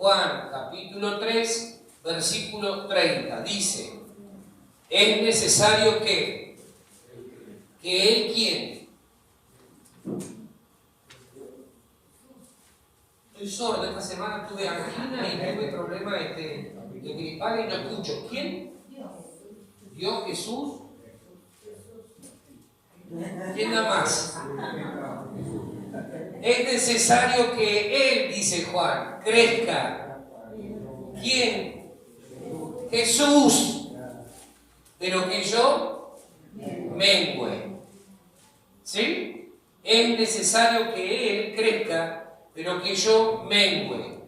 Juan capítulo 3, versículo 30. Dice, es necesario que Él ¿quién? Estoy sordo, esta semana tuve angina y tuve problemas de gripal y no escucho. ¿Quién? Dios, Jesús. ¿Quién da más? Es necesario que Él, dice Juan, crezca. ¿Quién? Jesús. Pero que yo mengüe. ¿Sí? Es necesario que Él crezca, pero que yo mengüe.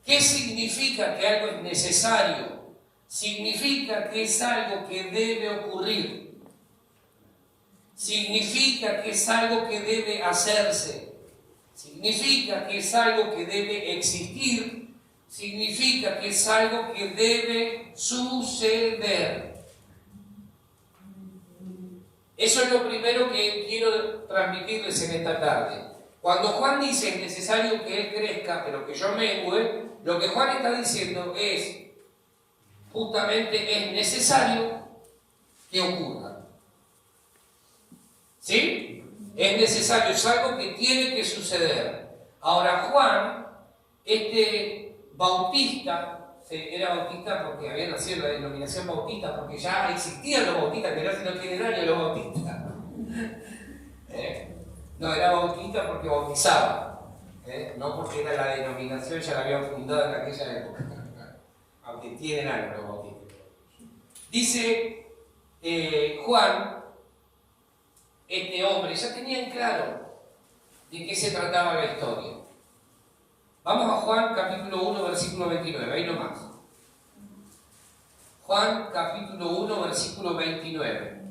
¿Qué significa que algo es necesario? Significa que es algo que debe ocurrir. Significa que es algo que debe hacerse. Significa que es algo que debe existir. Significa que es algo que debe suceder. Eso es lo primero que quiero transmitirles en esta tarde. Cuando Juan dice es necesario que Él crezca, pero que yo mengüe, lo que Juan está diciendo es, justamente es necesario que ocurra. ¿Sí? Es necesario, es algo que tiene que suceder. Ahora Juan, este bautista, era bautista porque había nacido en la denominación bautista, porque ya existían los bautistas, que casi no tienen años los bautistas. No, era bautista porque bautizaba, no porque era la denominación, ya la habían fundado en aquella época, aunque tienen años los bautistas. Dice Juan, este hombre ya tenía en claro de qué se trataba la historia. Vamos a Juan capítulo 1, versículo 29, ahí nomás. Juan capítulo 1, versículo 29.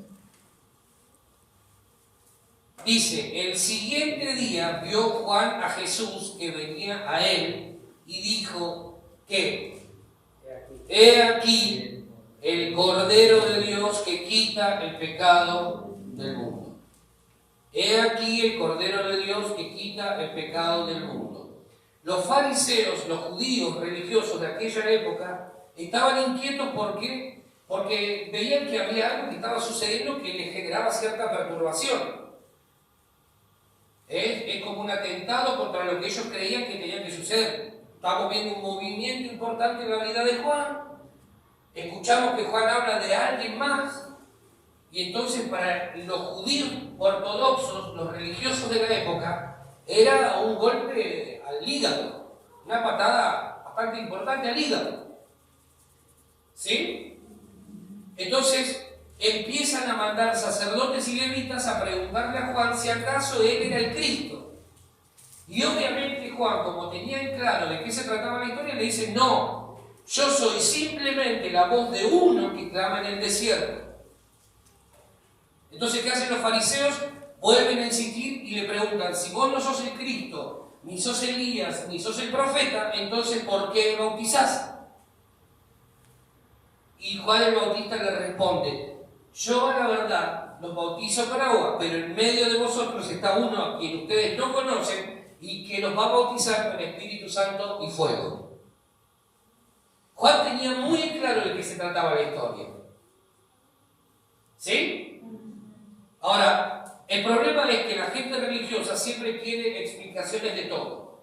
Dice, el siguiente día vio Juan a Jesús que venía a él y dijo que, he aquí el Cordero de Dios que quita el pecado del mundo. He aquí el Cordero de Dios que quita el pecado del mundo. Los fariseos, los judíos religiosos de aquella época, estaban inquietos porque veían que había algo que estaba sucediendo que les generaba cierta perturbación. Es como un atentado contra lo que ellos creían que tenía que suceder. Estamos viendo un movimiento importante en la vida de Juan. Escuchamos que Juan habla de alguien más. Y entonces para los judíos ortodoxos, los religiosos de la época, era un golpe al hígado. Una patada bastante importante al hígado. ¿Sí? Entonces empiezan a mandar sacerdotes y levitas a preguntarle a Juan si acaso él era el Cristo. Y obviamente Juan, como tenía en claro de qué se trataba la historia, le dice, no, yo soy simplemente la voz de uno que clama en el desierto. Entonces, ¿qué hacen los fariseos? Vuelven a insistir y le preguntan, si vos no sos el Cristo, ni sos Elías, ni sos el profeta, entonces ¿por qué bautizás? Y Juan el Bautista le responde, yo a la verdad los bautizo con agua, pero en medio de vosotros está uno a quien ustedes no conocen y que los va a bautizar con Espíritu Santo y fuego. Juan tenía muy claro de qué se trataba la historia. ¿Sí? Ahora, el problema es que la gente religiosa siempre quiere explicaciones de todo.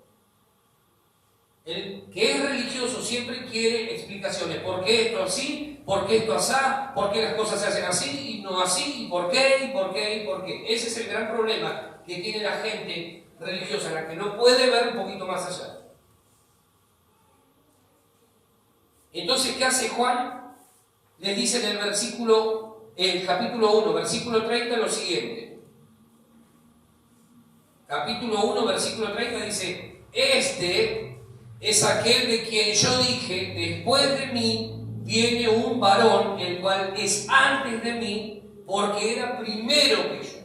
El que es religioso siempre quiere explicaciones. ¿Por qué esto así? ¿Por qué esto asá? ¿Por qué las cosas se hacen así y no así? ¿Y por qué? ¿Y por qué? ¿Y por qué? Ese es el gran problema que tiene la gente religiosa, la que no puede ver un poquito más allá. Entonces, ¿qué hace Juan? Les dice en el capítulo 1, versículo 30, lo siguiente. Capítulo 1, versículo 30 dice, este es aquel de quien yo dije, después de mí viene un varón, el cual es antes de mí, porque era primero que yo.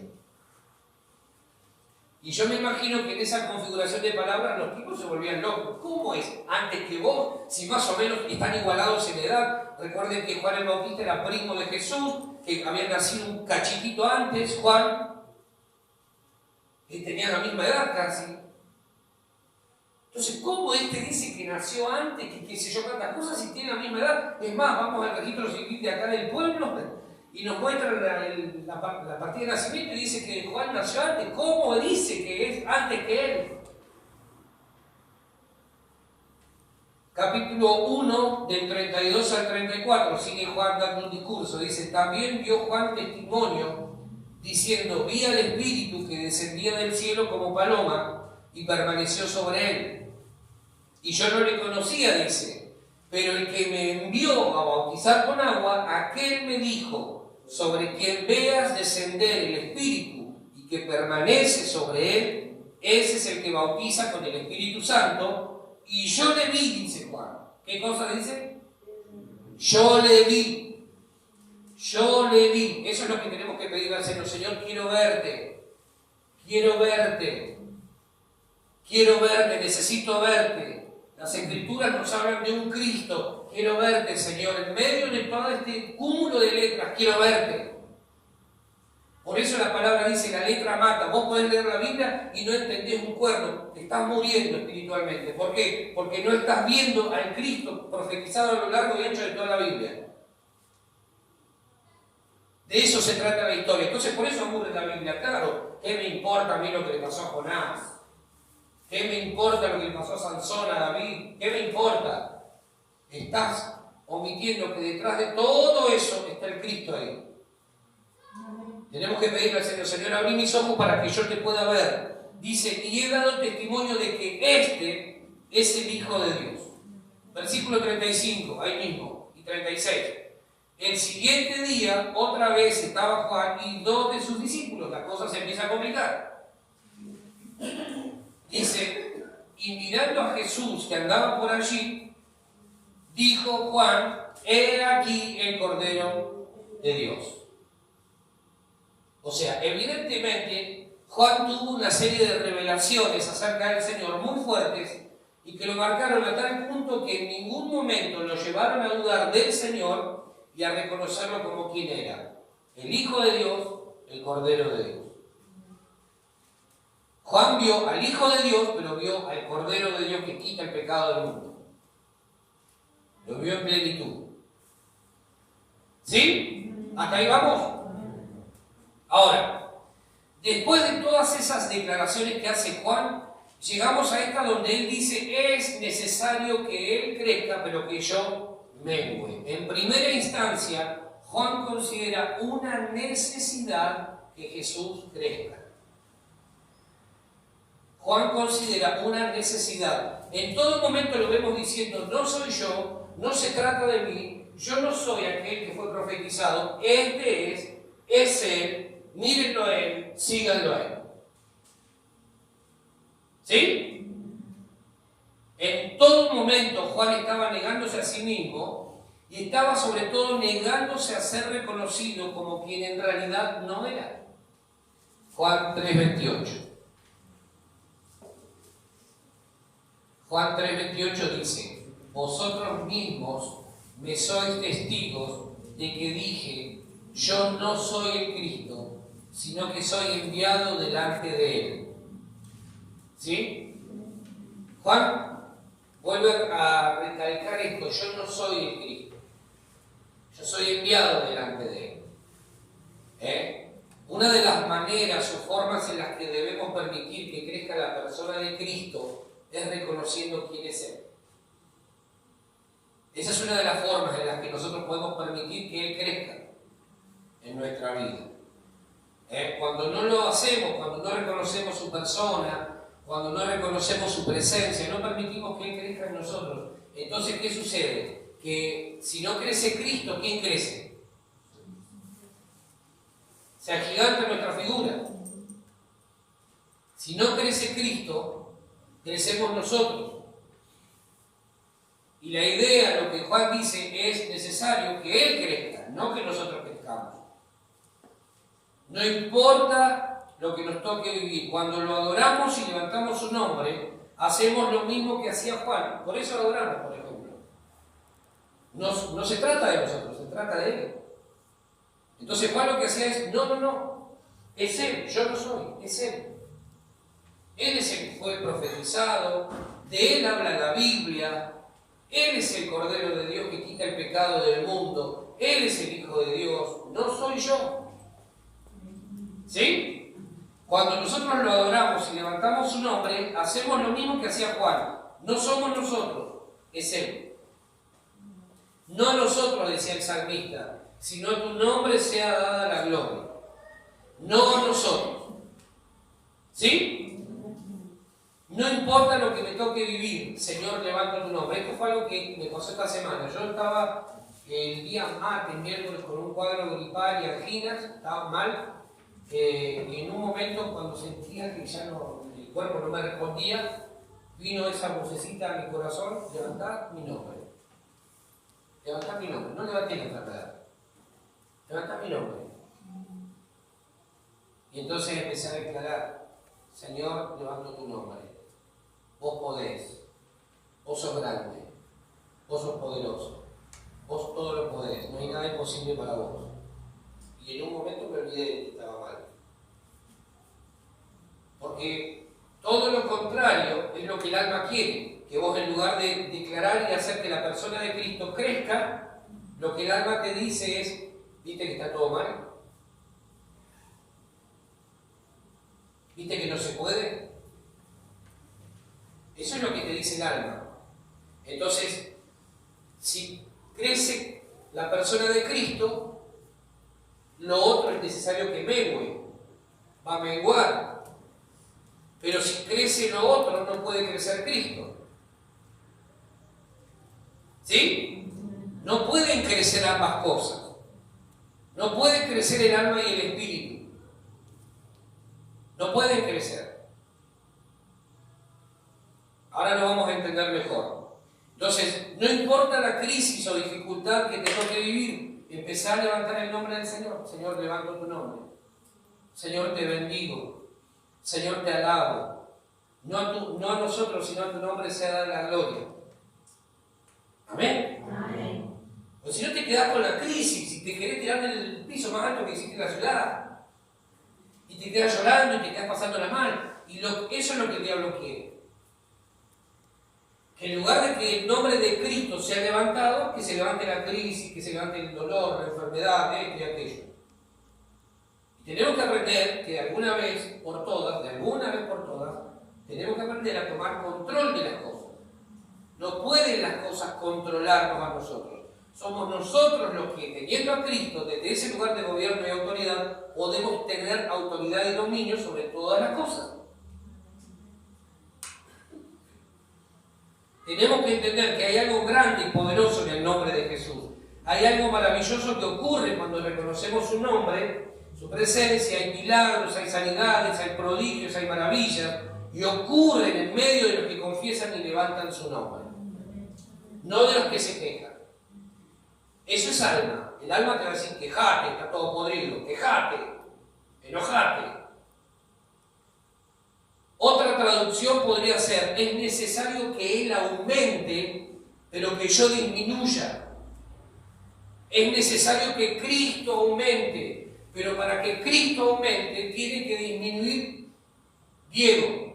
Y yo me imagino que en esa configuración de palabras los tipos se volvían locos. ¿Cómo es antes que vos? Si más o menos están igualados en edad. Recuerden que Juan el Bautista era primo de Jesús, que había nacido un cachitito antes, Juan, que tenía la misma edad casi. Entonces, ¿cómo este dice que nació antes, que qué sé yo, cuántas cosas, si tiene la misma edad? Es más, vamos al registro civil de acá del pueblo y nos muestra la partida de nacimiento y dice que Juan nació antes. ¿Cómo dice que es antes que él? Capítulo 1, del 32 al 34, sigue Juan dando un discurso. Dice, también dio Juan testimonio, diciendo, vi al Espíritu que descendía del cielo como paloma y permaneció sobre él. Y yo no le conocía, dice, pero el que me envió a bautizar con agua, aquel me dijo, sobre quien veas descender el Espíritu y que permanece sobre él, ese es el que bautiza con el Espíritu Santo. Y yo le vi, dice Juan. ¿Qué cosa dice? Yo le vi. Yo le vi. Eso es lo que tenemos que pedir al Señor. Señor, quiero verte. Quiero verte. Quiero verte. Necesito verte. Las Escrituras nos hablan de un Cristo. Quiero verte, Señor. En medio de todo este cúmulo de letras, quiero verte. Por eso la palabra dice, la letra mata. Vos podés leer la Biblia y no entendés un cuerno. Te estás muriendo espiritualmente. ¿Por qué? Porque no estás viendo al Cristo profetizado a lo largo y ancho de toda la Biblia. De eso se trata la historia. Entonces, por eso aburre la Biblia. Claro, ¿qué me importa a mí lo que le pasó a Jonás? ¿Qué me importa lo que le pasó a Sansón, a David? ¿Qué me importa? Estás omitiendo que detrás de todo eso está el Cristo ahí. Tenemos que pedirle al Señor, Señor, abrí mis ojos para que yo te pueda ver. Dice, y he dado testimonio de que este es el Hijo de Dios. Versículo 35, ahí mismo, y 36. El siguiente día, otra vez estaba Juan y dos de sus discípulos. La cosa se empieza a complicar. Dice, y mirando a Jesús que andaba por allí, dijo Juan, he aquí el Cordero de Dios. O sea, evidentemente, Juan tuvo una serie de revelaciones acerca del Señor muy fuertes y que lo marcaron a tal punto que en ningún momento lo llevaron a dudar del Señor y a reconocerlo como quien era. El Hijo de Dios, el Cordero de Dios. Juan vio al Hijo de Dios, pero vio al Cordero de Dios que quita el pecado del mundo. Lo vio en plenitud. ¿Sí? ¿Hasta ahí vamos? Ahora, después de todas esas declaraciones que hace Juan, llegamos a esta donde él dice, es necesario que él crezca, pero que yo mengüe. En primera instancia, Juan considera una necesidad que Jesús crezca. Juan considera una necesidad. En todo momento lo vemos diciendo, no soy yo, no se trata de mí, yo no soy aquel que fue profetizado, este es él. Mírenlo a él, síganlo a él. ¿Sí? En todo momento Juan estaba negándose a sí mismo y estaba sobre todo negándose a ser reconocido como quien en realidad no era. Juan 3:28. Juan 3:28 dice, vosotros mismos me sois testigos de que dije, yo no soy el Cristo, sino que soy enviado delante de él. ¿Sí? Juan vuelve a recalcar esto, yo no soy el Cristo, yo soy enviado delante de él. Una de las maneras o formas en las que debemos permitir que crezca la persona de Cristo es reconociendo quién es él. Esa es una de las formas en las que nosotros podemos permitir que él crezca en nuestra vida. Cuando no lo hacemos, cuando no reconocemos su persona, cuando no reconocemos su presencia, no permitimos que él crezca en nosotros. Entonces, ¿qué sucede? Que si no crece Cristo, ¿quién crece? Se agiganta nuestra figura. Si no crece Cristo, crecemos nosotros. Y la idea, lo que Juan dice, es necesario que él crezca, no que nosotros crezcamos. No importa lo que nos toque vivir. Cuando lo adoramos y levantamos su nombre, hacemos lo mismo que hacía Juan. Por eso lo adoramos, por ejemplo. No se trata de nosotros, se trata de él. Entonces Juan lo que hacía es, no. Es él, yo no soy, es él. Él es el que fue profetizado, de Él habla la Biblia, Él es el Cordero de Dios que quita el pecado del mundo, Él es el Hijo de Dios, no soy yo. ¿Sí? Cuando nosotros lo adoramos y levantamos su nombre, hacemos lo mismo que hacía Juan. No somos nosotros, es Él. No nosotros, decía el salmista, sino tu nombre sea dada la gloria. No nosotros. ¿Sí? No importa lo que me toque vivir, Señor, levanto tu nombre. Esto fue algo que me pasó esta semana. Yo estaba el día martes, miércoles, con un cuadro gripal y anginas, estaba mal. Y en un momento, cuando sentía que ya el cuerpo no me respondía, vino esa vocecita a mi corazón: levantar mi nombre. Levantar mi nombre. No levanté la enfermedad. Levantar mi nombre. Y entonces empecé a declarar: Señor, levanto tu nombre. Vos podés. Vos sos grande. Vos sos poderoso. Vos todo lo podés. No hay nada imposible para vos. Y en un momento me olvidé de que estaba mal. Porque todo lo contrario es lo que el alma quiere. Que vos, en lugar de declarar y hacer que la persona de Cristo crezca, lo que el alma te dice es: ¿viste que está todo mal? ¿Viste que no se puede? Eso es lo que te dice el alma. Entonces, si crece la persona de Cristo, lo otro es necesario que mengue, va a menguar. Pero si crece lo otro, no puede crecer Cristo. ¿Sí? No pueden crecer ambas cosas. No puede crecer el alma y el espíritu. No pueden crecer. Ahora lo vamos a entender mejor. Entonces, no importa la crisis o dificultad que te toque vivir, empezá a levantar el nombre del Señor. Señor, levanto tu nombre. Señor, te bendigo. Señor, te alabo. No a nosotros, sino a tu nombre sea dada la gloria. ¿Amén? Amén. O si no, te quedás con la crisis y te querés tirar en el piso más alto que existe en la ciudad. Y te quedas llorando y te quedas pasándola mal. Y eso es lo que el diablo quiere. Que en lugar de que el nombre de Cristo sea levantado, que se levante la crisis, que se levante el dolor, la enfermedad, esto y aquello. Y tenemos que aprender que de alguna vez por todas, tenemos que aprender a tomar control de las cosas. No pueden las cosas controlarnos a nosotros. Somos nosotros los que, teniendo a Cristo desde ese lugar de gobierno y autoridad, podemos tener autoridad y dominio sobre todas las cosas. Tenemos que entender que hay algo grande y poderoso en el nombre de Jesús. Hay algo maravilloso que ocurre cuando reconocemos su nombre, su presencia. Hay milagros, hay sanidades, hay prodigios, hay maravillas, y ocurren en medio de los que confiesan y levantan su nombre. No de los que se quejan. Eso es alma. El alma te va a decir: quejate, está todo podrido, quejate, enojate. Otra traducción podría ser: es necesario que Él aumente, pero que yo disminuya. Es necesario que Cristo aumente, pero para que Cristo aumente tiene que disminuir Diego.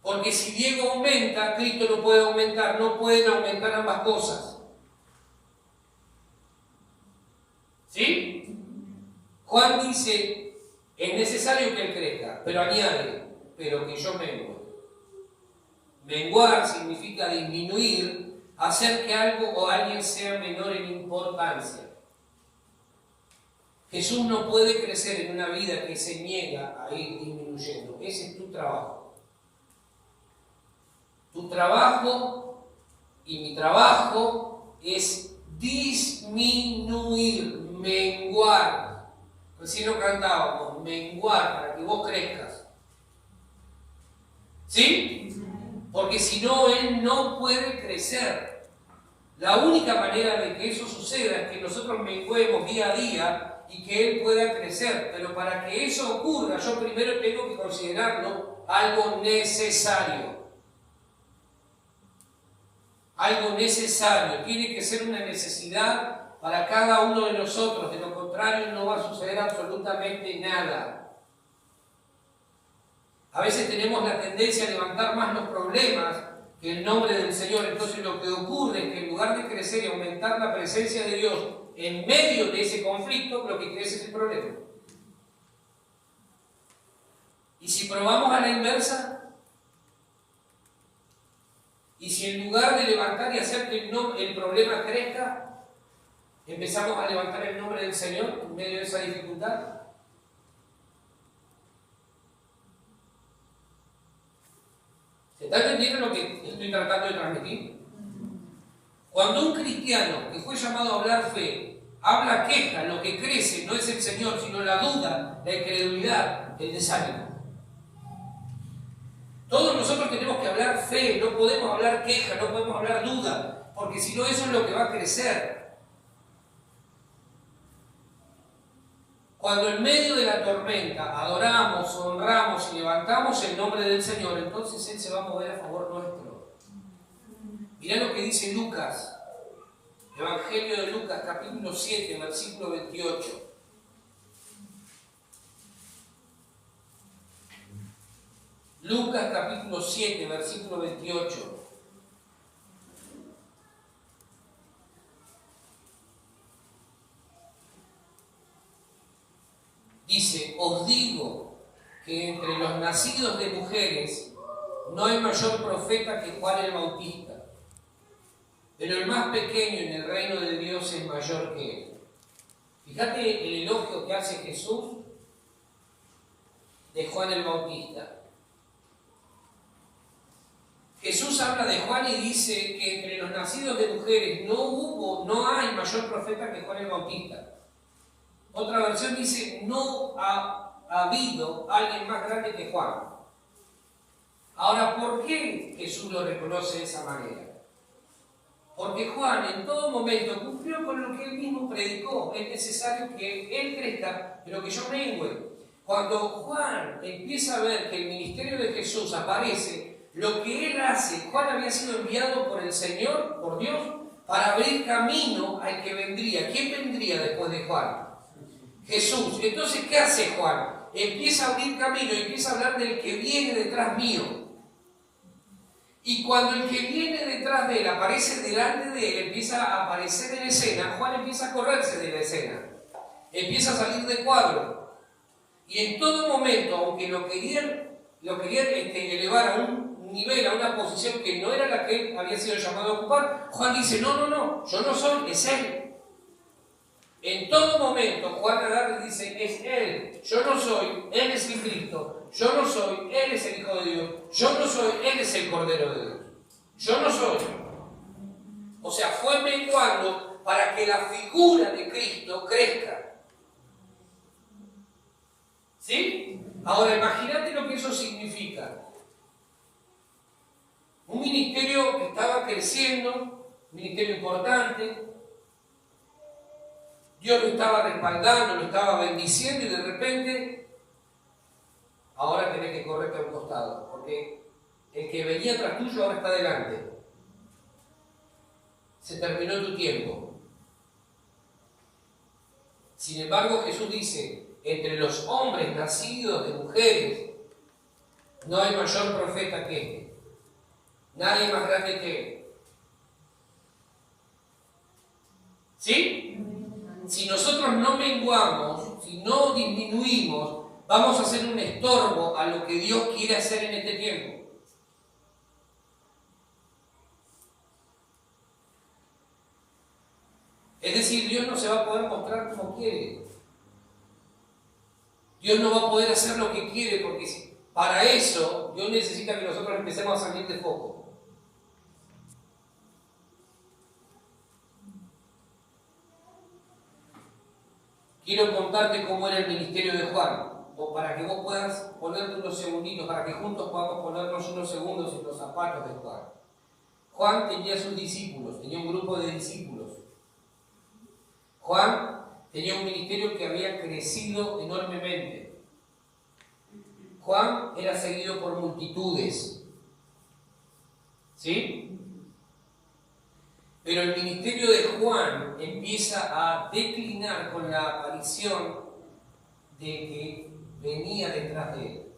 Porque si Diego aumenta, Cristo no puede aumentar, no pueden aumentar ambas cosas. ¿Sí? Juan dice: es necesario que Él crezca, pero añade: pero que yo mengue. Menguar significa disminuir, hacer que algo o alguien sea menor en importancia. Jesús no puede crecer en una vida que se niega a ir disminuyendo. Ese es tu trabajo. Tu trabajo y mi trabajo es disminuir, menguar. Recién lo cantábamos: menguar, para que vos crezcas. ¿Sí? Porque si no, Él no puede crecer. La única manera de que eso suceda es que nosotros menguemos día a día y que Él pueda crecer. Pero para que eso ocurra, yo primero tengo que considerarlo algo necesario. Algo necesario. Tiene que ser una necesidad para cada uno de nosotros. De lo contrario, no va a suceder absolutamente nada. A veces tenemos la tendencia a levantar más los problemas que el nombre del Señor. Entonces lo que ocurre es que en lugar de crecer y aumentar la presencia de Dios en medio de ese conflicto, lo que crece es el problema. Y si probamos a la inversa, y si en lugar de levantar y hacer que el problema crezca, empezamos a levantar el nombre del Señor en medio de esa dificultad. ¿Se está entendiendo lo que estoy tratando de transmitir? Cuando un cristiano que fue llamado a hablar fe, habla queja, lo que crece no es el Señor, sino la duda, la incredulidad, el desánimo. Todos nosotros tenemos que hablar fe, no podemos hablar queja, no podemos hablar duda, porque si no eso es lo que va a crecer. Cuando en medio de la tormenta adoramos, honramos y levantamos el nombre del Señor, entonces Él se va a mover a favor nuestro. Mirá lo que dice Lucas, Evangelio de Lucas, capítulo 7, versículo 28. Lucas capítulo 7, versículo 28. Dice, os digo que entre los nacidos de mujeres no hay mayor profeta que Juan el Bautista, pero el más pequeño en el reino de Dios es mayor que él. Fíjate el elogio que hace Jesús de Juan el Bautista. Jesús habla de Juan y dice que entre los nacidos de mujeres no hay mayor profeta que Juan el Bautista. Otra versión dice, no ha habido alguien más grande que Juan. Ahora, ¿por qué Jesús lo reconoce de esa manera? Porque Juan en todo momento cumplió con lo que él mismo predicó. Es necesario que él crezca, pero que yo mengüe. Cuando Juan empieza a ver que el ministerio de Jesús aparece, lo que él hace, Juan había sido enviado por el Señor, por Dios, para abrir camino al que vendría. ¿Quién vendría después de Juan? Jesús. Entonces, ¿qué hace Juan? Empieza a abrir camino, empieza a hablar del que viene detrás mío. Y cuando el que viene detrás de él aparece delante de él, empieza a aparecer en escena, Juan empieza a correrse de la escena. Empieza a salir de cuadro. Y en todo momento, aunque lo querían elevar a un nivel, a una posición que no era la que él había sido llamado a ocupar, Juan dice, no, yo no soy, es él. En todo momento, Juan agarra y dice, es Él, yo no soy, Él es el Cristo, yo no soy, Él es el Hijo de Dios, yo no soy, Él es el Cordero de Dios, yo no soy. O sea, fue menguando para que la figura de Cristo crezca. ¿Sí? Ahora, imagínate lo que eso significa. Un ministerio que estaba creciendo, un ministerio importante, Dios lo estaba respaldando, lo estaba bendiciendo y de repente, ahora tenés que correrte a un costado, porque el que venía tras tuyo ahora está adelante. Se terminó tu tiempo. Sin embargo, Jesús dice, entre los hombres nacidos de mujeres, no hay mayor profeta que este. Nadie más grande que él. ¿Sí? Si nosotros no menguamos, si no disminuimos, vamos a ser un estorbo a lo que Dios quiere hacer en este tiempo. Es decir, Dios no se va a poder mostrar como quiere. Dios no va a poder hacer lo que quiere, porque para eso Dios necesita que nosotros empecemos a salir de foco. Quiero contarte cómo era el ministerio de Juan, o para que vos puedas ponerte unos segunditos, para que juntos podamos ponernos unos segundos en los zapatos de Juan. Juan tenía sus discípulos, tenía un grupo de discípulos. Juan tenía un ministerio que había crecido enormemente. Juan era seguido por multitudes. ¿Sí? Pero el ministerio de Juan empieza a declinar con la aparición de que venía detrás de él.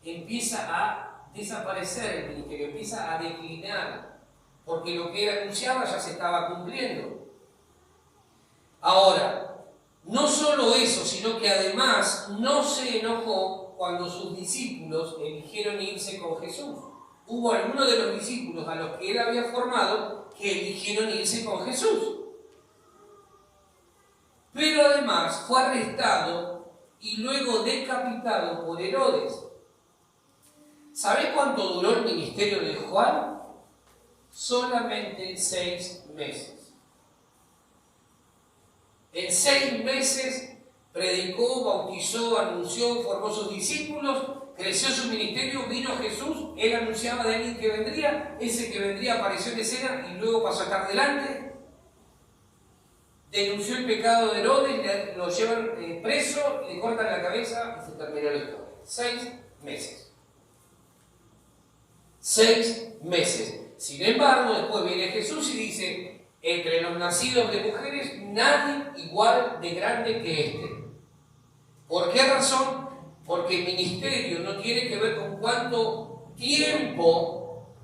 empieza a desaparecer el ministerio, empieza a declinar, porque lo que él anunciaba ya se estaba cumpliendo. Ahora, no solo eso, sino que además no se enojó cuando sus discípulos eligieron irse con Jesús. Hubo algunos de los discípulos a los que él había formado que eligieron irse con Jesús. Pero además fue arrestado y luego decapitado por Herodes. ¿Sabés cuánto duró el ministerio de Juan? Solamente 6 meses. En 6 meses predicó, bautizó, anunció, formó sus discípulos, creció su ministerio, vino Jesús, él anunciaba de alguien que vendría, ese que vendría apareció en escena y luego pasó a estar delante. Denunció el pecado de Herodes, lo llevan preso, le cortan la cabeza y se terminó la historia. 6 meses. 6 meses. Sin embargo, después viene Jesús y dice: entre los nacidos de mujeres, nadie igual de grande que este. ¿Por qué razón? Porque el ministerio no tiene que ver con cuánto tiempo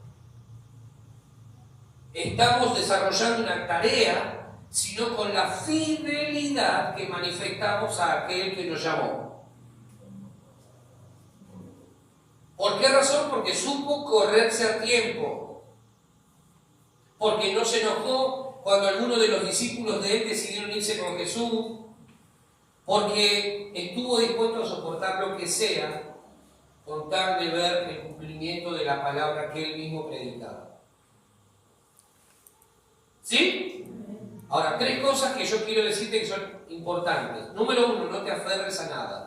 estamos desarrollando una tarea, sino con la fidelidad que manifestamos a aquel que nos llamó. ¿Por qué razón? Porque supo correrse a tiempo. Porque no se enojó cuando algunos de los discípulos de él decidieron irse con Jesús. Porque estuvo dispuesto a soportar lo que sea con tal de ver el cumplimiento de la palabra que él mismo predicaba. ¿Sí? Ahora, 3 cosas que yo quiero decirte que son importantes. Número 1, no te aferres a nada.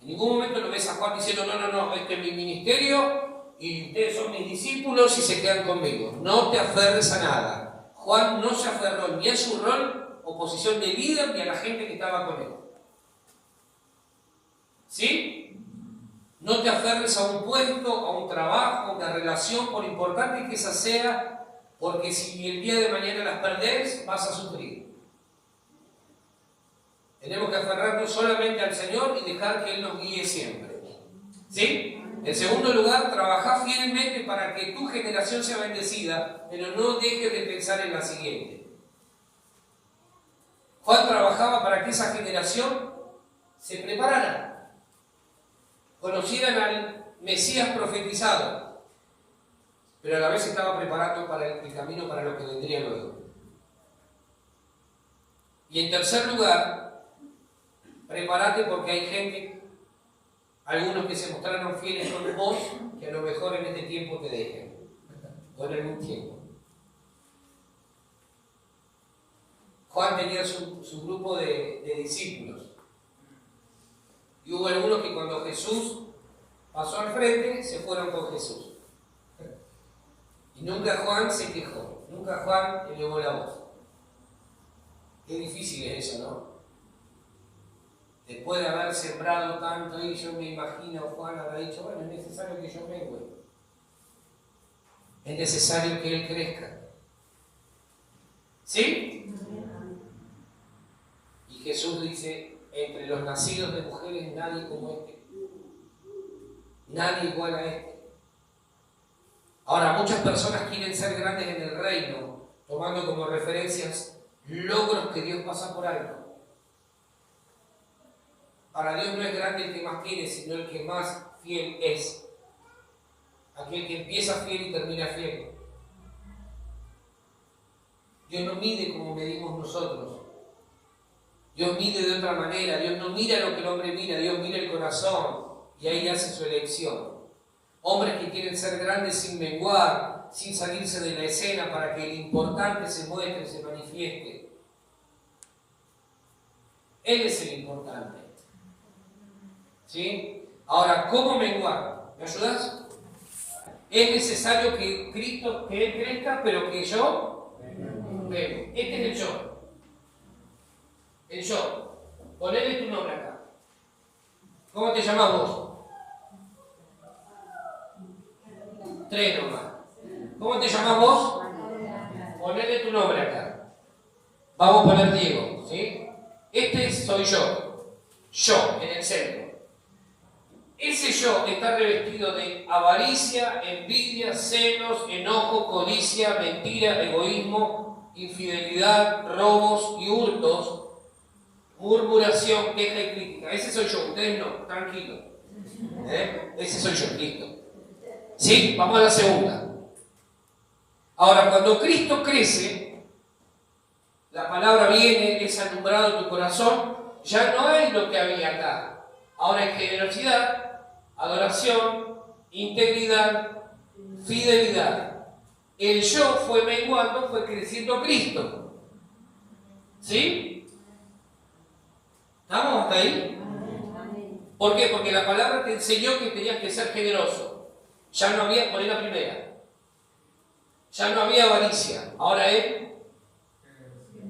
En ningún momento lo ves a Juan diciendo: no, este es mi ministerio y ustedes son mis discípulos y se quedan conmigo. No te aferres a nada. Juan no se aferró ni a su rol o posición de líder ni a la gente que estaba con él. ¿Sí? No te aferres a un puesto, a un trabajo, a una relación, por importante que esa sea, porque si el día de mañana las perdés, vas a sufrir. Tenemos que aferrarnos solamente al Señor y dejar que Él nos guíe siempre. ¿Sí? En segundo lugar, trabajá fielmente para que tu generación sea bendecida, pero no dejes de pensar en la siguiente. Juan trabajaba para que esa generación se preparara, conocieran al Mesías profetizado, pero a la vez estaba preparando para el camino para lo que vendría luego. Y en tercer lugar, prepárate porque hay gente, algunos que se mostraron fieles con vos, que a lo mejor en este tiempo te dejen, o en algún tiempo. Juan tenía su grupo de discípulos. Y hubo algunos que cuando Jesús pasó al frente, se fueron con Jesús. Y nunca Juan se quejó, nunca Juan elevó la voz. Qué difícil es eso, ¿no? Después de haber sembrado tanto ahí, yo me imagino, Juan habrá dicho: bueno, es necesario que yo mengüe. Es necesario que él crezca. ¿Sí? Y Jesús dice: entre los nacidos de mujeres, nadie como este. Nadie igual a este. Ahora, muchas personas quieren ser grandes en el reino, tomando como referencias logros que Dios pasa por alto. Para Dios no es grande el que más tiene, sino el que más fiel es. Aquel que empieza fiel y termina fiel. Dios no mide como medimos nosotros. Dios mide de otra manera. Dios no mira lo que el hombre mira, Dios mira el corazón y ahí hace su elección. Hombres que quieren ser grandes sin menguar, sin salirse de la escena para que el importante se muestre, se manifieste. Él es el importante. ¿Sí? Ahora, ¿cómo menguar? ¿Me ayudas? Es necesario que Cristo, que Él crezca, pero que yo vengo. Este es el yo. El yo. Ponele tu nombre acá. ¿Cómo te llamas vos? 3 nomás. ¿Cómo te llamas vos? Ponele tu nombre acá. Vamos a poner Diego, ¿sí? Este soy yo. Yo, en el centro. ese yo está revestido de avaricia, envidia, celos, enojo, codicia, mentira, egoísmo, infidelidad, robos y hurtos, murmuración, queja y crítica. Ese soy yo, ustedes no, tranquilo. Ese soy yo, listo. ¿Sí? Vamos a la segunda. Ahora, cuando Cristo crece, la palabra viene, es alumbrado tu corazón, ya no hay lo que había acá. Ahora hay generosidad, adoración, integridad, fidelidad. El yo fue menguando, fue creciendo Cristo. ¿Sí? ¿Estamos hasta ahí? ¿Por qué? Porque la palabra te enseñó que tenías que ser generoso. Ya no había, poné la primera. Ya no había avaricia. Ahora es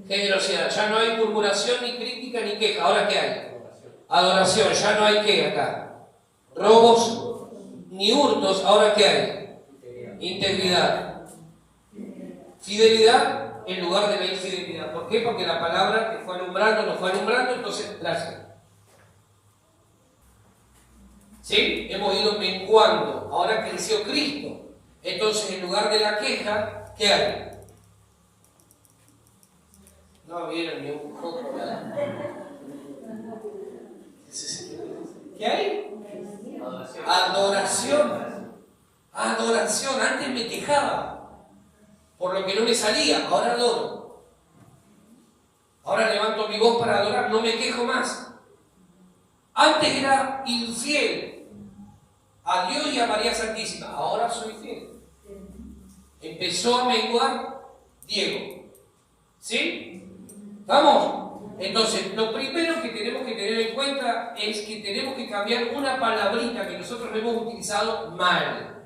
generosidad. Ya no hay murmuración, ni crítica, ni queja. ¿Ahora qué hay? Adoración. Ya no hay qué acá. Robos, ni hurtos. ¿Ahora qué hay? Integridad. Fidelidad en lugar de la infidelidad. ¿Por qué? Porque la palabra te fue alumbrando, nos fue alumbrando, entonces gracias. ¿Sí? Hemos ido menguando. Ahora creció Cristo. Entonces, en lugar de la queja, ¿qué hay? No vieron ni un poco nada. ¿Qué hay? Adoración. Adoración. Antes me quejaba por lo que no me salía. Ahora adoro. Ahora levanto mi voz para adorar. No me quejo más. Antes era infiel a Dios y a María Santísima. Ahora soy fiel. Empezó a menguar Diego. ¿Sí? ¿Vamos? Entonces, lo primero que tenemos que tener en cuenta es que tenemos que cambiar una palabrita que nosotros hemos utilizado mal.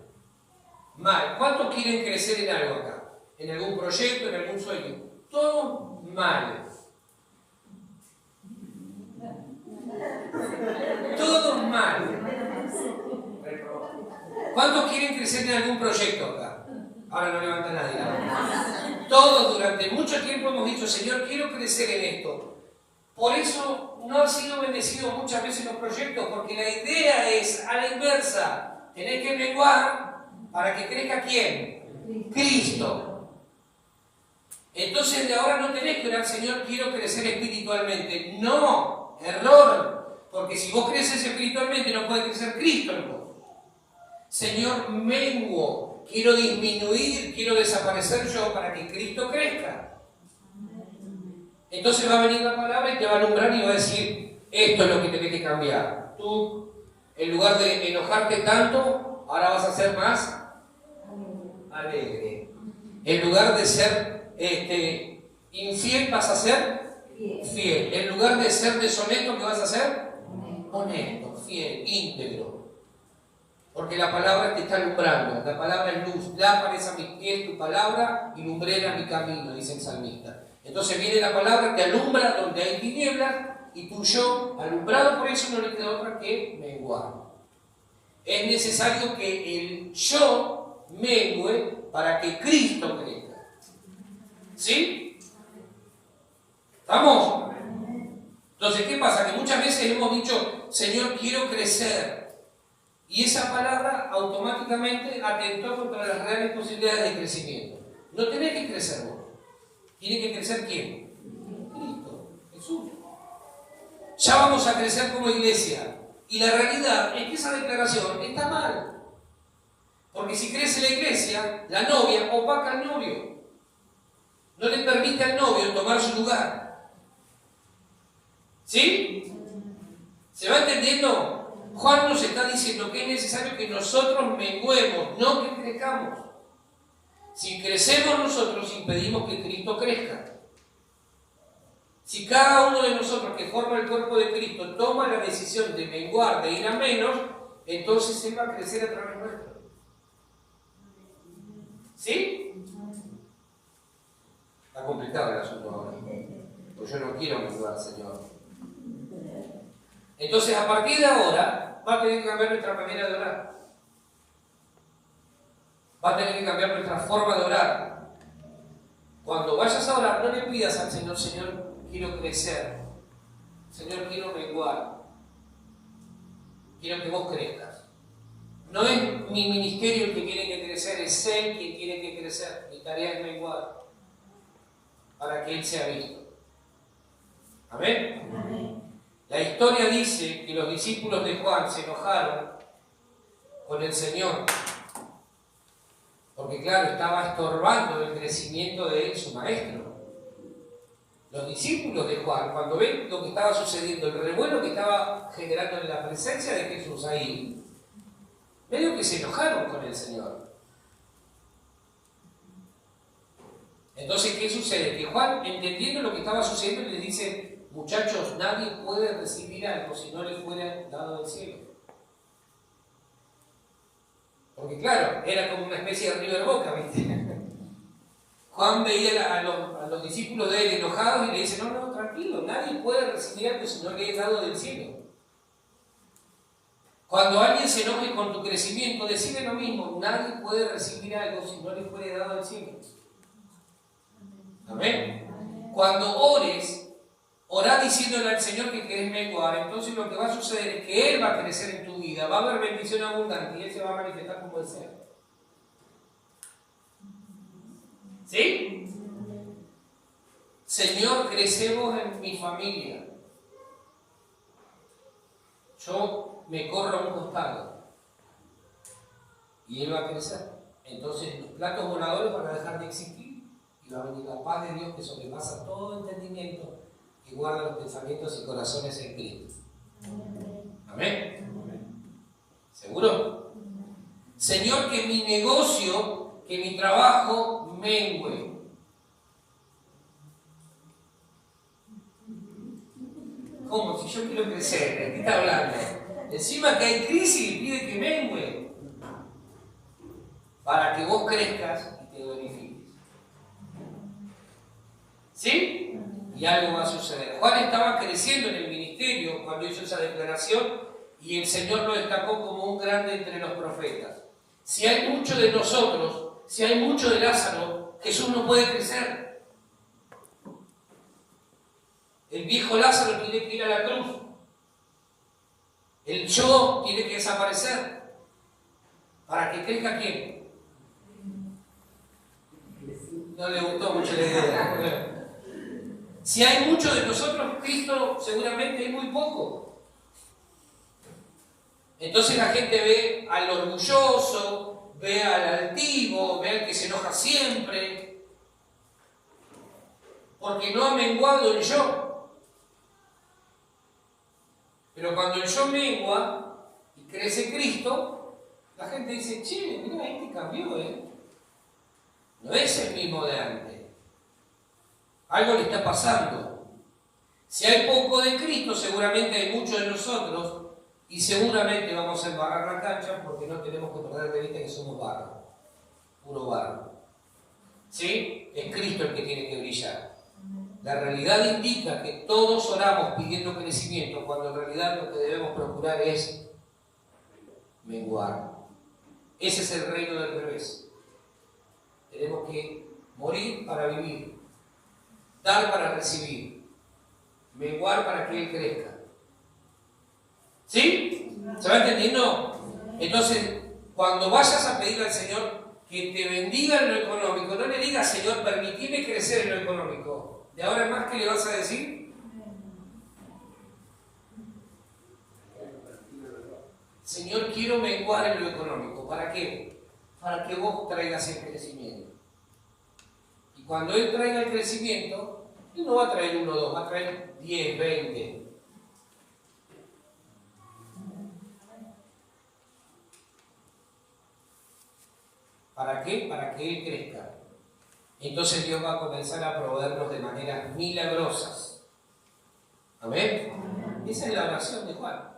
Mal. ¿Cuántos quieren crecer en algo acá? ¿En algún proyecto, en algún sueño? Todo mal. Todo mal. ¿Cuántos quieren crecer en algún proyecto acá? Ahora no levanta nadie. Todos durante mucho tiempo hemos dicho, Señor, quiero crecer en esto. Por eso no ha sido bendecido muchas veces los proyectos, porque la idea es a la inversa. Tenés que menguar para que crezca ¿quién? Cristo. Entonces de ahora no tenés que orar, Señor, quiero crecer espiritualmente. No, error. Porque si vos creces espiritualmente no puede crecer Cristo en vos. Señor, menguo, quiero disminuir, quiero desaparecer yo para que Cristo crezca. Entonces va a venir la palabra y te va a alumbrar y va a decir, esto es lo que tenés que cambiar. Tú, en lugar de enojarte tanto, ahora vas a ser más alegre. En lugar de ser infiel, vas a ser fiel. En lugar de ser deshonesto, ¿qué vas a hacer? Honesto, fiel, íntegro. Porque la palabra te está alumbrando. La palabra es luz. Lámpara es a mis pies tu palabra y lumbrera mi camino, dice el salmista. Entonces viene la palabra, te alumbra donde hay tinieblas y tu yo, alumbrado por eso, no le queda otra que menguar. Es necesario que el yo mengue para que Cristo crezca. ¿Sí? ¿Estamos? Entonces, ¿qué pasa? Que muchas veces hemos dicho, Señor, quiero crecer. Y esa palabra automáticamente atentó contra las reales posibilidades de crecimiento. No tenés que crecer vos. ¿Tiene que crecer quién? Cristo, Jesús. Ya vamos a crecer como iglesia. Y la realidad es que esa declaración está mal. Porque si crece la iglesia, la novia opaca al novio. No le permite al novio tomar su lugar. ¿Sí? ¿Se va entendiendo? Juan nos está diciendo que es necesario que nosotros menguemos, no que crezcamos. Si crecemos nosotros, impedimos que Cristo crezca. Si cada uno de nosotros que forma el cuerpo de Cristo toma la decisión de menguar, de ir a menos, entonces Él va a crecer a través nuestro. ¿Sí? Está complicado el asunto ahora. Pues yo no quiero menguar, Señor. Entonces, a partir de ahora, va a tener que cambiar nuestra manera de orar. Va a tener que cambiar nuestra forma de orar. Cuando vayas a orar, no le pidas al Señor, Señor, quiero crecer. Señor, quiero menguar. quiero que vos crezcas. No es mi ministerio el que tiene que crecer, es Él quien tiene que crecer. Mi tarea es menguar para que Él sea visto. ¿Amén? Amén. La historia dice que los discípulos de Juan se enojaron con el Señor, porque claro, estaba estorbando el crecimiento de él, su maestro. Los discípulos de Juan, cuando ven lo que estaba sucediendo, el revuelo que estaba generando en la presencia de Jesús ahí, medio que se enojaron con el Señor. Entonces, ¿qué sucede? Que Juan, entendiendo lo que estaba sucediendo, les dice: muchachos, nadie puede recibir algo si no le fuera dado del cielo. Porque claro, era como una especie de River Boca, ¿viste? Juan veía a los discípulos de él enojados y le dice: no, tranquilo, nadie puede recibir algo si no le es dado del cielo. Cuando alguien se enoje con tu crecimiento, decide lo mismo: nadie puede recibir algo si no le fuere dado del cielo. ¿Amén? Cuando ores, orá diciéndole al Señor que querés menguar. Entonces lo que va a suceder es que Él va a crecer en tu vida, va a haber bendición abundante y Él se va a manifestar como el ser. ¿Sí? Señor, crecemos en mi familia. Yo me corro a un costado y Él va a crecer. Entonces los platos voladores van a dejar de existir y va a venir la paz de Dios que sobrepasa todo entendimiento, que guarda los pensamientos y corazones en Cristo. ¿Amén? ¿Seguro? Señor, que mi negocio, que mi trabajo mengüe. ¿Cómo? Si yo quiero crecer, ¿de qué está hablando? Encima que hay crisis y pide que mengüe. Para que vos crezcas y te glorifiques. ¿Sí? Y algo va a suceder. Juan estaba creciendo en el ministerio cuando hizo esa declaración y el Señor lo destacó como un grande entre los profetas. Si hay mucho de nosotros, si hay mucho de Lázaro, Jesús no puede crecer. El viejo Lázaro tiene que ir a la cruz. El yo tiene que desaparecer. ¿Para que crezca quién? No le gustó mucho la idea. Si hay mucho de nosotros, Cristo seguramente hay muy poco. Entonces la gente ve al orgulloso, ve al altivo, ve al que se enoja siempre, porque no ha menguado el yo. Pero cuando el yo mengua y crece Cristo, la gente dice: che, mira, este cambió, no es el mismo de antes. Algo le está pasando. Si hay poco de Cristo, seguramente hay mucho de nosotros y seguramente vamos a embarrar la cancha porque no tenemos que perder de vista que somos barro, puro barro. ¿Sí? Es Cristo el que tiene que brillar. La realidad indica que todos oramos pidiendo crecimiento cuando en realidad lo que debemos procurar es menguar. Ese es el reino del revés. Tenemos que morir para vivir. Dar para recibir, menguar para que Él crezca. ¿Sí? ¿Se va entendiendo? Entonces, cuando vayas a pedir al Señor que te bendiga en lo económico, no le digas: Señor, permitime crecer en lo económico. ¿De ahora en más qué le vas a decir? Señor, quiero menguar en lo económico. ¿Para qué? Para que vos traigas el crecimiento. Y cuando Él traiga el crecimiento, Él no va a traer 1 o 2, va a traer 10, 20. ¿Para qué? Para que Él crezca. Entonces Dios va a comenzar a proveernos de maneras milagrosas. ¿Amén? Esa es la oración de Juan.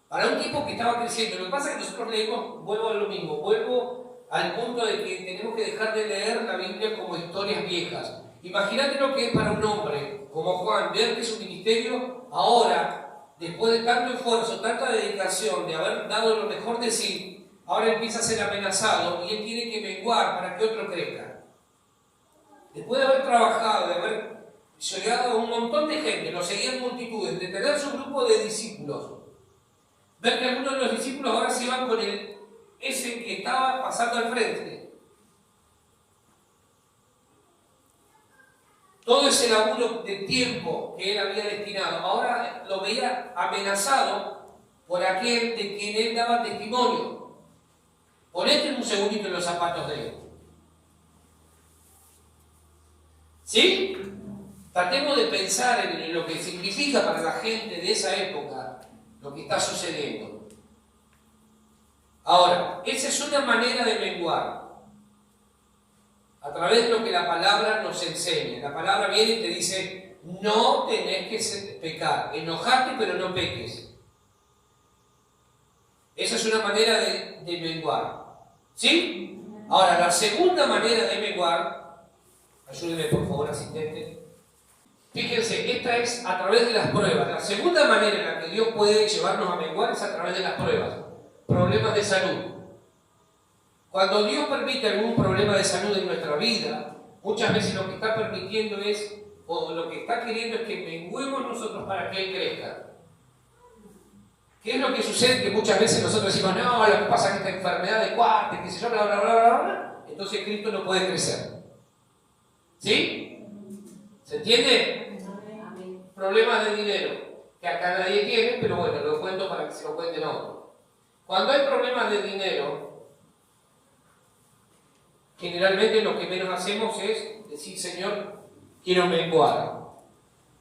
Para un tipo que estaba creciendo. Lo que pasa es que nosotros leemos, vuelvo a lo mismo, vuelvo al punto de que tenemos que dejar de leer la Biblia como historias viejas. Imagínate lo que es para un hombre como Juan, ver que su ministerio ahora, después de tanto esfuerzo, tanta dedicación, de haber dado lo mejor de sí, ahora empieza a ser amenazado y él tiene que menguar para que otro crezca. Después de haber trabajado, de haber llegado a un montón de gente, lo seguían multitudes, de tener su grupo de discípulos, ver que algunos de los discípulos ahora se iban con ese que estaba pasando al frente. Todo ese laburo de tiempo que él había destinado, ahora lo veía amenazado por aquel de quien él daba testimonio. Ponete un segundito en los zapatos de él. ¿Sí? Tratemos de pensar en lo que significa para la gente de esa época lo que está sucediendo. Ahora, esa es una manera de menguar. A través de lo que la palabra nos enseña. La palabra viene y te dice, no tenés que pecar. Enojate, pero no peques. Esa es una manera de menguar. ¿Sí? Ahora, la segunda manera de menguar, ayúdeme por favor, asistente. Fíjense, esta es a través de las pruebas. La segunda manera en la que Dios puede llevarnos a menguar es a través de las pruebas. Problemas de salud. Cuando Dios permite algún problema de salud en nuestra vida, muchas veces lo que está permitiendo es, o lo que está queriendo es que menguemos nosotros para que Él crezca. ¿Qué es lo que sucede? Que muchas veces nosotros decimos, no, lo que pasa es que esta enfermedad de cuate, qué sé yo, bla, bla, bla, bla, bla, entonces Cristo no puede crecer. ¿Sí? ¿Se entiende? Problemas de dinero, que acá nadie tiene, pero bueno, lo cuento para que se lo cuenten a otros. Cuando hay problemas de dinero, generalmente lo que menos hacemos es decir, Señor, quiero menguar.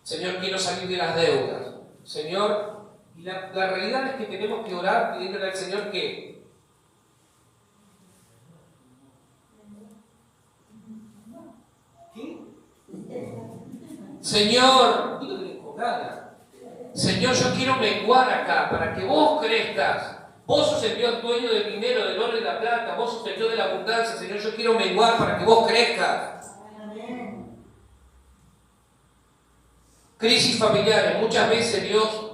Señor, quiero salir de las deudas. Señor, y la realidad es que tenemos que orar pidiéndole al Señor que Señor, Señor, yo quiero menguar acá para que vos crezcas. Vos sos el Dios dueño del dinero, del oro y de la plata. Vos sos el Dios de la abundancia. Señor, yo quiero menguar para que vos crezcas. Crisis familiares. Muchas veces Dios,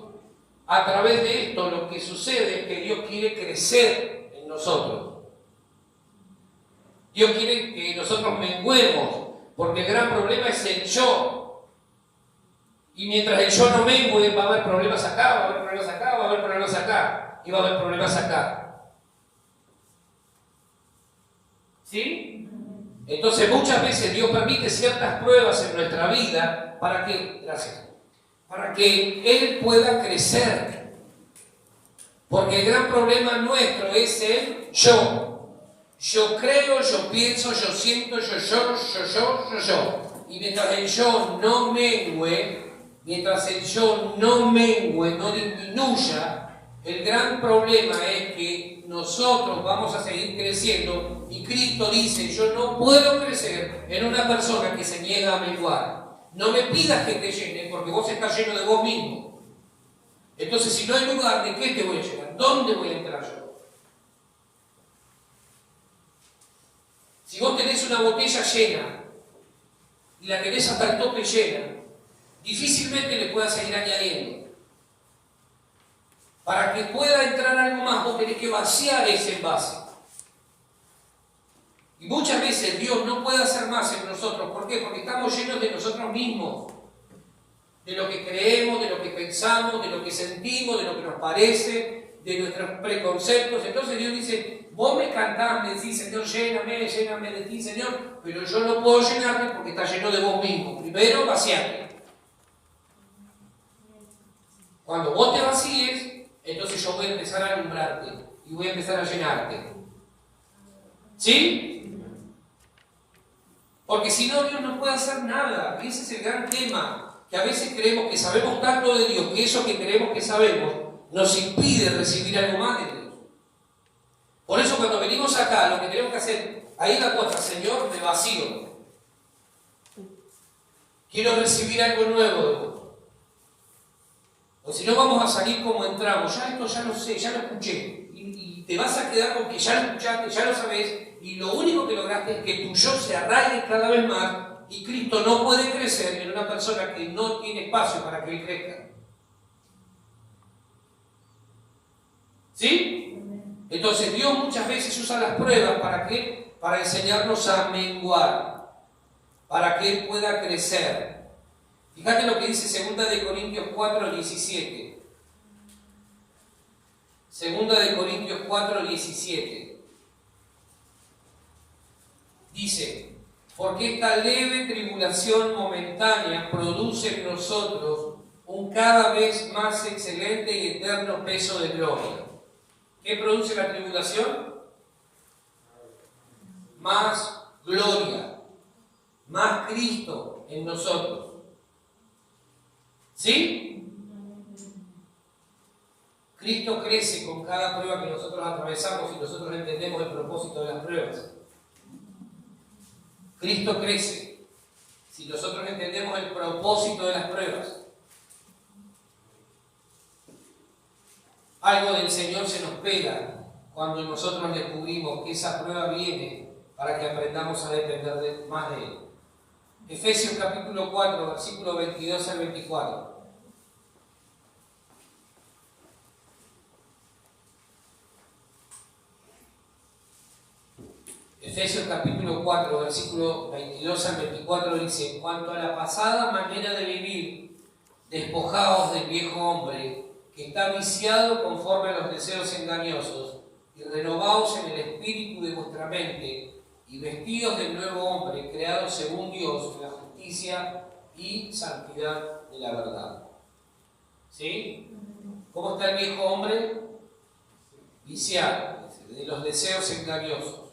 a través de esto, lo que sucede es que Dios quiere crecer en nosotros. Dios quiere que nosotros menguemos, porque el gran problema es el yo. Y mientras el yo no mengue, va a haber problemas acá, va a haber problemas acá, va a haber problemas acá. Y va a haber problemas acá. ¿Sí? Entonces muchas veces Dios permite ciertas pruebas en nuestra vida para que, gracias, para que Él pueda crecer. Porque el gran problema nuestro es el yo. Yo creo, yo pienso, yo siento, yo. Y mientras el yo no mengue, no disminuya, el gran problema es que nosotros vamos a seguir creciendo y Cristo dice, yo no puedo crecer en una persona que se niega a menguar. No me pidas que te llene porque vos estás lleno de vos mismo. Entonces, si no hay lugar, ¿de qué te voy a llenar? ¿Dónde voy a entrar yo? Si vos tenés una botella llena y la tenés hasta el tope llena, difícilmente le puedas seguir añadiendo. Para que pueda entrar algo más, vos tenés que vaciar ese envase. Y muchas veces Dios no puede hacer más en nosotros. ¿Por qué? Porque estamos llenos de nosotros mismos. De lo que creemos, de lo que pensamos, de lo que sentimos, de lo que nos parece, de nuestros preconceptos. Entonces Dios dice, vos me cantás, me decís, Señor, lléname de ti, Señor, pero yo no puedo llenarte porque está lleno de vos mismo. Primero, vaciate. Cuando vos te vacíes, entonces yo voy a empezar a alumbrarte y voy a empezar a llenarte. ¿Sí? Porque si no, Dios no puede hacer nada. Y ese es el gran tema, que a veces creemos que sabemos tanto de Dios, que eso que creemos que sabemos nos impide recibir algo más de Dios. Por eso cuando venimos acá, lo que tenemos que hacer, ahí la cosa, Señor, me vacío. Quiero recibir algo nuevo de vos. O si no, vamos a salir como entramos. Ya esto ya lo sé, ya lo escuché. Y te vas a quedar con que ya lo escuchaste, ya lo sabés. Y lo único que lograste es que tu yo se arraigue cada vez más. Y Cristo no puede crecer en una persona que no tiene espacio para que Él crezca. ¿Sí? Entonces Dios muchas veces usa las pruebas ¿para qué? Para enseñarnos a menguar. Para que Él pueda crecer. Fíjate lo que dice 2 Corintios 4:17. Segunda de Corintios 4:17. Dice, porque esta leve tribulación momentánea produce en nosotros un cada vez más excelente y eterno peso de gloria. ¿Qué produce la tribulación? Más gloria, más Cristo en nosotros. ¿Sí? Cristo crece con cada prueba que nosotros atravesamos y nosotros entendemos el propósito de las pruebas. Cristo crece si nosotros entendemos el propósito de las pruebas. Algo del Señor se nos pega cuando nosotros descubrimos que esa prueba viene para que aprendamos a depender más de Él. Efesios capítulo 4, versículo 22 al 24. Efesios capítulo 4, versículo 22 al 24 dice, en cuanto a la pasada manera de vivir, despojaos del viejo hombre, que está viciado conforme a los deseos engañosos, y renovaos en el espíritu de vuestra mente, y vestidos del nuevo hombre, creado según Dios, en la justicia y santidad de la verdad. ¿Sí? ¿Cómo está el viejo hombre? Viciado, de los deseos engañosos.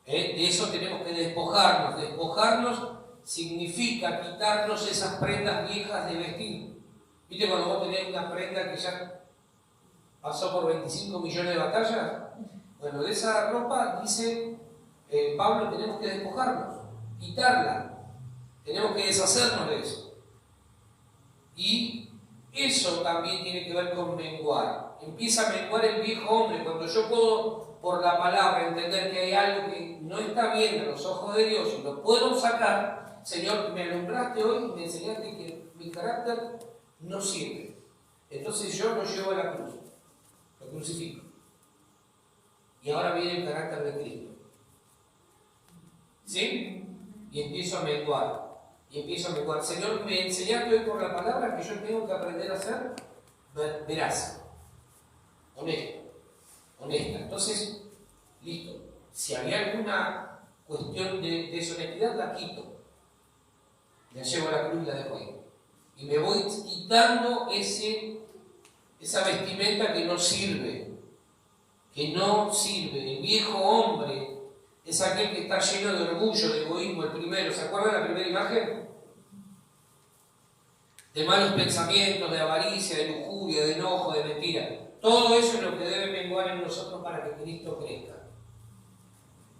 De eso tenemos que despojarnos. Despojarnos significa quitarnos esas prendas viejas de vestir. ¿Viste cuando vos tenés una prenda que ya pasó por 25 millones de batallas? Bueno, de esa ropa, dice Pablo, tenemos que despojarnos, quitarla. Tenemos que deshacernos de eso. Y eso también tiene que ver con menguar. Empieza a menguar el viejo hombre. Cuando yo puedo, por la palabra, entender que hay algo que no está bien a los ojos de Dios y lo puedo sacar, Señor, me alumbraste hoy y me enseñaste que mi carácter no sirve. Entonces yo lo llevo a la cruz, lo crucifico. Y ahora viene el carácter de Cristo. ¿Sí? Y empiezo a menguar. Señor, me enseñaste hoy por la palabra que yo tengo que aprender a ser veraz, honesto, honesta. Entonces, listo. Si había alguna cuestión de deshonestidad, la quito. La llevo a la cruz y la dejo ahí. Y me voy quitando esa vestimenta que no sirve. El viejo hombre es aquel que está lleno de orgullo, de egoísmo, el primero. ¿Se acuerdan de la primera imagen? De malos pensamientos, de avaricia, de lujuria, de enojo, de mentira. Todo eso es lo que debe menguar en nosotros para que Cristo crezca.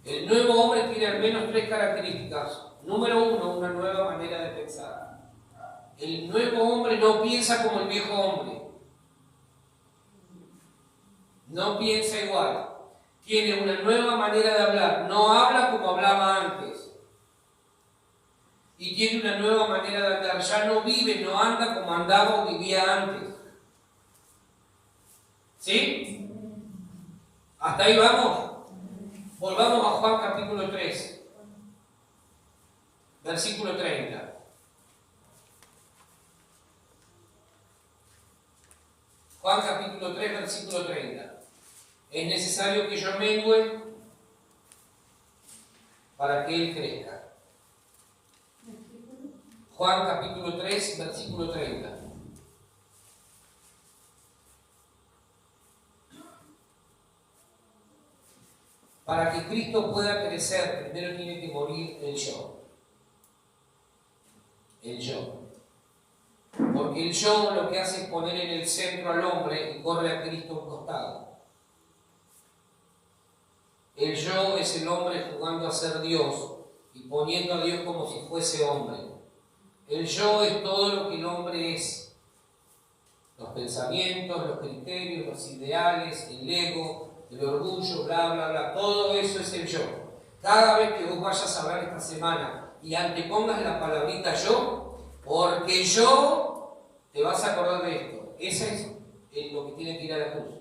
El nuevo hombre tiene al menos 3 características. Número 1, una nueva manera de pensar. El nuevo hombre no piensa como el viejo hombre. No piensa igual. Tiene una nueva manera de hablar. No habla como hablaba antes. Y tiene una nueva manera de andar. Ya no vive, no anda como andaba o vivía antes. ¿Sí? ¿Hasta ahí vamos? Volvamos a Juan capítulo 3, versículo 30. Juan capítulo 3, versículo 30. Es necesario que yo mengüe para que Él crezca. Juan capítulo 3, versículo 30. Para que Cristo pueda crecer, primero tiene que morir el yo. El yo. Porque el yo lo que hace es poner en el centro al hombre y corre a Cristo a un costado. El yo es el hombre jugando a ser Dios y poniendo a Dios como si fuese hombre. El yo es todo lo que el hombre es. Los pensamientos, los criterios, los ideales, el ego, el orgullo, bla, bla, bla. Todo eso es el yo. Cada vez que vos vayas a hablar esta semana y antepongas la palabrita yo, porque yo, te vas a acordar de esto. Ese es lo que tiene que ir a la cruz.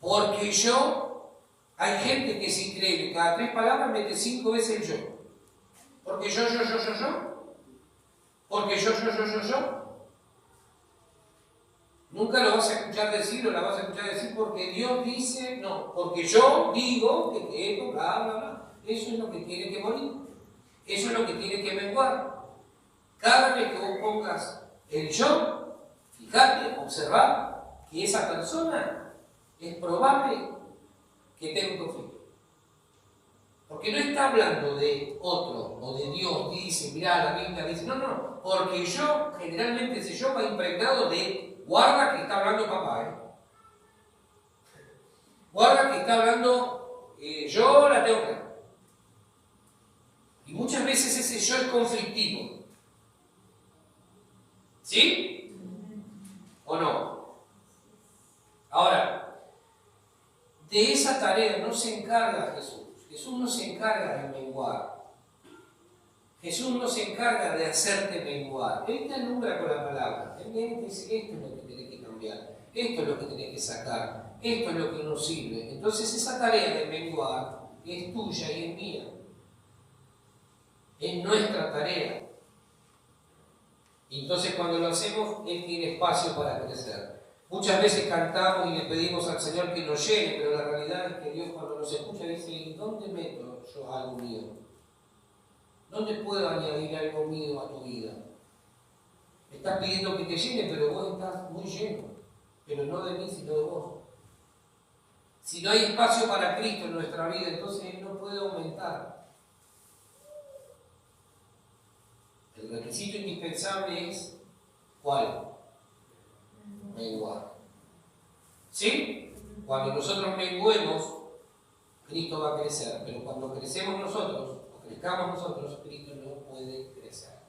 Porque yo, hay gente que es increíble, cada 3 palabras mete 5 veces el yo. Porque yo. Porque yo. Nunca lo vas a escuchar decir o la vas a escuchar decir porque Dios dice, no, porque yo digo que esto, bla, bla, bla. Eso es lo que tiene que morir. Eso es lo que tiene que menguar. Cada vez que vos pongas el yo, fíjate, observar que esa persona es probable que tenga un conflicto. Porque no está hablando de otro o de Dios, dice, mirá, la Biblia dice, no, porque yo, generalmente ese yo va impregnado de, guarda que está hablando papá, guarda que está hablando, yo la tengo que. Y muchas veces ese yo es conflictivo. ¿Sí? ¿O no? Ahora, de esa tarea no se encarga Jesús. Jesús no se encarga de menguar. Jesús no se encarga de hacerte menguar. Él te alumbra con la palabra. Él te dice, esto es lo que tenés que cambiar. Esto es lo que tenés que sacar. Esto es lo que no sirve. Entonces esa tarea de menguar es tuya y es mía. Es nuestra tarea. Entonces cuando lo hacemos, Él tiene espacio para crecer. Muchas veces cantamos y le pedimos al Señor que nos llene, pero la realidad es que Dios cuando nos escucha dice, ¿dónde meto yo algo mío? ¿Dónde puedo añadir algo mío a tu vida? Me estás pidiendo que te llene, pero vos estás muy lleno. Pero no de mí, sino de vos. Si no hay espacio para Cristo en nuestra vida, entonces Él no puede aumentar. El requisito indispensable es, ¿cuál? Menguar. ¿Sí? Cuando nosotros menguemos, Cristo va a crecer, pero cuando crecemos nosotros, o crezcamos nosotros, Cristo no puede crecer.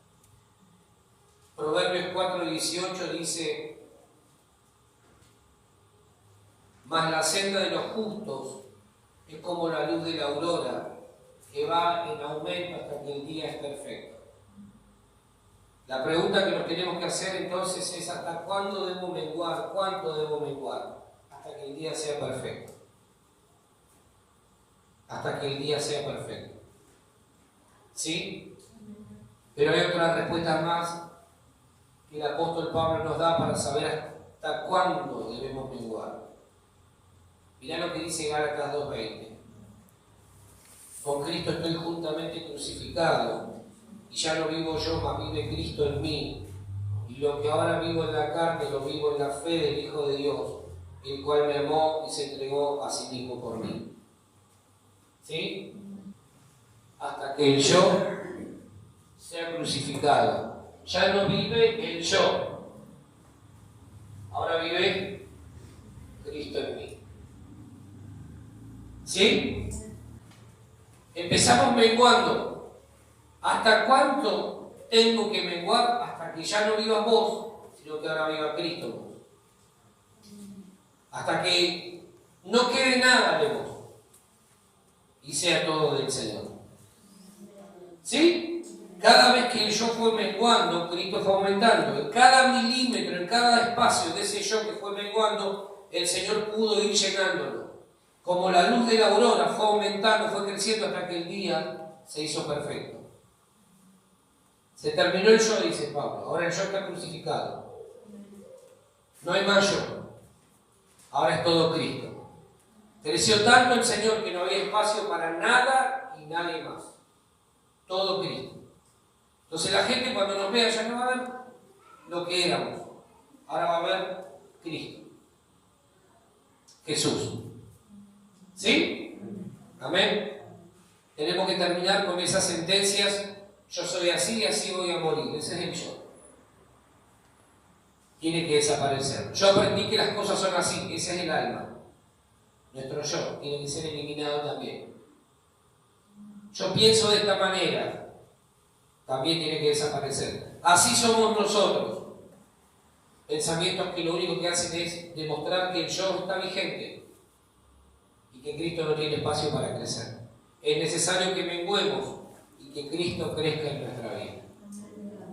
Proverbios 4:18 dice, mas la senda de los justos es como la luz de la aurora, que va en aumento hasta que el día es perfecto. La pregunta que nos tenemos que hacer entonces es ¿hasta cuándo debo menguar? ¿Cuánto debo menguar? Hasta que el día sea perfecto. Hasta que el día sea perfecto. ¿Sí? Pero hay otra respuesta más que el apóstol Pablo nos da para saber hasta cuándo debemos menguar. Mirá lo que dice Gálatas 2:20. Con Cristo estoy juntamente crucificado. Y ya no vivo yo, mas vive Cristo en mí. Y lo que ahora vivo en la carne, lo vivo en la fe del Hijo de Dios, el cual me amó y se entregó a sí mismo por mí. ¿Sí? Hasta que el yo sea crucificado. Ya no vive el yo. Ahora vive Cristo en mí. ¿Sí? Empezamos menguando. ¿Hasta cuánto tengo que menguar? Hasta que ya no vivas vos, sino que ahora viva Cristo en vos. Hasta que no quede nada de vos y sea todo del Señor. ¿Sí? Cada vez que el yo fue menguando, Cristo fue aumentando. En cada milímetro, en cada espacio de ese yo que fue menguando, el Señor pudo ir llenándolo. Como la luz de la aurora fue aumentando, fue creciendo hasta que el día se hizo perfecto. Se terminó el yo, dice Pablo. Ahora el yo está crucificado. No hay más yo. Ahora es todo Cristo. Creció tanto el Señor que no había espacio para nada y nadie más. Todo Cristo. Entonces la gente cuando nos vea ya no va a ver lo que éramos. Ahora va a ver Cristo. Jesús. ¿Sí? Amén. Tenemos que terminar con esas sentencias. Yo soy así y así voy a morir. Ese es el yo. Tiene que desaparecer. Yo aprendí que las cosas son así. Ese es el alma. Nuestro yo tiene que ser eliminado también. Yo pienso de esta manera. También tiene que desaparecer. Así somos nosotros. Pensamientos que lo único que hacen es demostrar que el yo está vigente y que Cristo no tiene espacio para crecer. Es necesario que menguemos y que Cristo crezca en nuestra vida.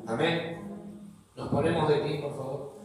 Amén. Nos ponemos de pie, por favor.